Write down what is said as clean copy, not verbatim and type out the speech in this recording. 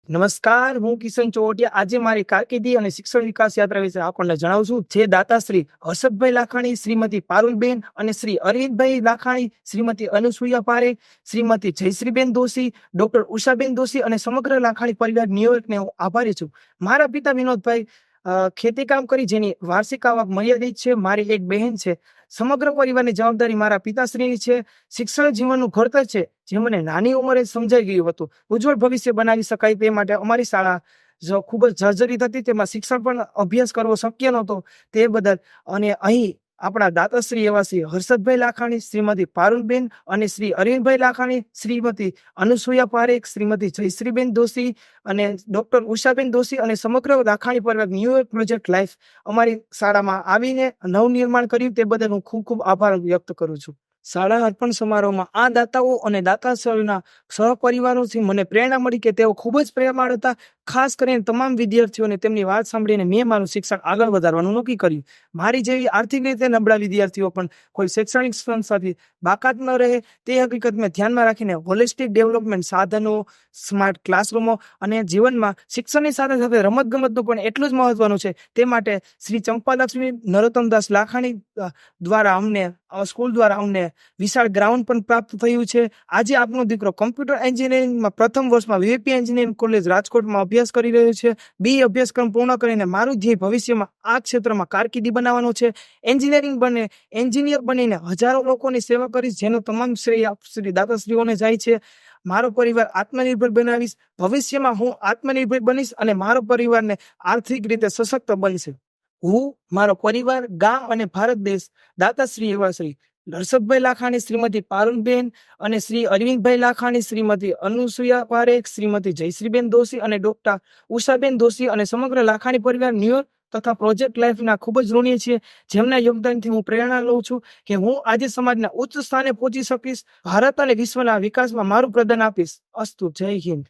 નમસ્કાર, હું કિશન ચોવટિયા આજે મારી કારકિર્દી અને શિક્ષણ વિકાસ યાત્રા વિશે આપણને જણાવું છું. જે દાતાશ્રી હર્ષદભાઈ લાખાણી, શ્રીમતી પારુલબેન અને શ્રી અરવિંદભાઈ લાખાણી, શ્રીમતી અનુસુયા પારેખ, શ્રીમતી જયશ્રીબેન દોશી, ડોક્ટર ઉષાબેન દોશી અને સમગ્ર લાખાણી પરિવાર ન્યુયોર્કને હું આભારી છું. મારા પિતા વિનોદભાઈ ખેતી કામ કરી જેની વાર્ષિક આવક મર્યાદિત છે. મારી એક બહેન છે. સમગ્ર પરિવારની જવાબદારી મારા પિતાશ્રીની છે. શિક્ષણ જીવનનું ઘડતર છે જે મને નાની ઉંમરે સમજાઈ ગયું હતું. ઉજ્જવળ ભવિષ્ય બનાવી શકાય તે માટે અમારી શાળા જો ખૂબ જ જર્જરિત હતી, તેમાં શિક્ષણ પણ અભ્યાસ કરવો શક્ય નહોતો. તે બદલ અને અહીં આપણા દાતાશ્રી એવા શ્રી હર્ષદભાઈ લાખાણી, શ્રીમતી પારુલબેન અને શ્રી અરવિંદભાઈ લાખાણી, શ્રીમતી અનુસુયા પારેખ, શ્રીમતી જયશ્રીબેન દોશી અને ડોક્ટર ઉષાબેન દોશી અને સમગ્ર લાખાણી પરિવાર ન્યુયોર્ક પ્રોજેક્ટ લાઈફ અમારી શાળામાં આવીને નવનિર્માણ કર્યું તે બદલ હું ખૂબ ખૂબ આભાર વ્યક્ત કરું છું. શાળા અર્પણ સમારોહમાં આ દાતાઓ અને દાતાશ્રીના સહપરિવારોથી મને પ્રેરણા મળી કે તેઓ ખૂબ જ પ્રેમાળ હતા. ખાસ કરીને તમામ વિદ્યાર્થીઓને તેમની વાત સાંભળીને મેં મારું શિક્ષણ આગળ વધારવાનું નક્કી કર્યું. મારી જેવી આર્થિક રીતે નબળા વિદ્યાર્થીઓ પણ કોઈ શૈક્ષણિક સંસ્થાથી બાકાત ન રહે તે હકીકતને ધ્યાનમાં રાખીને હોલિસ્ટિક ડેવલપમેન્ટ સાધનો, સ્માર્ટ ક્લાસરૂમો અને જીવનમાં શિક્ષણની સાથે સાથે રમતગમતનું પણ એટલું જ મહત્વનું છે. તે માટે શ્રી ચંપાલક્ષ્મી નરોત્તમદાસ લાખાણી દ્વારા અમને સ્કૂલ દ્વારા અમને વિશાળ ગ્રાઉન્ડ પણ પ્રાપ્ત થયું છે. આજે આપનો દીકરો કમ્પ્યુટર એન્જિનિયરિંગમાં પ્રથમ વર્ષમાં વીવીપી એન્જિનિયરિંગ કોલેજ રાજકોટમાં અભ્યાસ કરી રહ્યો છે. બી અભ્યાસક્રમ પૂર્ણ કરીને મારું ધ્યેય ભવિષ્યમાં આ ક્ષેત્રમાં કારકિર્દી બનાવવાનો છે. એન્જિનિયર બનીને હજારો લોકોની સેવા કરીશ, જેનો તમામ શ્રેય શ્રી દાતાશ્રીઓને જાય છે. મારો પરિવાર આત્મનિર્ભર બનાવીશ. ભવિષ્યમાં હું આત્મનિર્ભર બનીશ અને મારો પરિવારને આર્થિક રીતે સશક્ત બનશે. હું, મારો પરિવાર, ગામ અને ભારત દેશ દાતાશ્રી એવા શ્રી હર્ષદભાઈ લાખાણી, શ્રીમતી પારુલબેન અને શ્રી અરવિંદભાઈ લાખાણી, શ્રીમતી અનુસુયા પારેખ, શ્રીમતી જયશ્રીબેન દોશી અને ડોક્ટર ઉષાબેન દોશી અને સમગ્ર લાખાણી પરિવાર ન્યુયોર્ક તથા પ્રોજેક્ટ લાઈફના ખૂબ જ ઋણી છીએ, જેમના યોગદાનથી હું પ્રેરણા લઉં છું કે હું આજે સમાજના ઉચ્ચ સ્થાને પહોંચી શકીશ. ભારત અને વિશ્વના વિકાસમાં મારું પ્રદાન આપીશ. અસ્તુ. જય હિન્દ.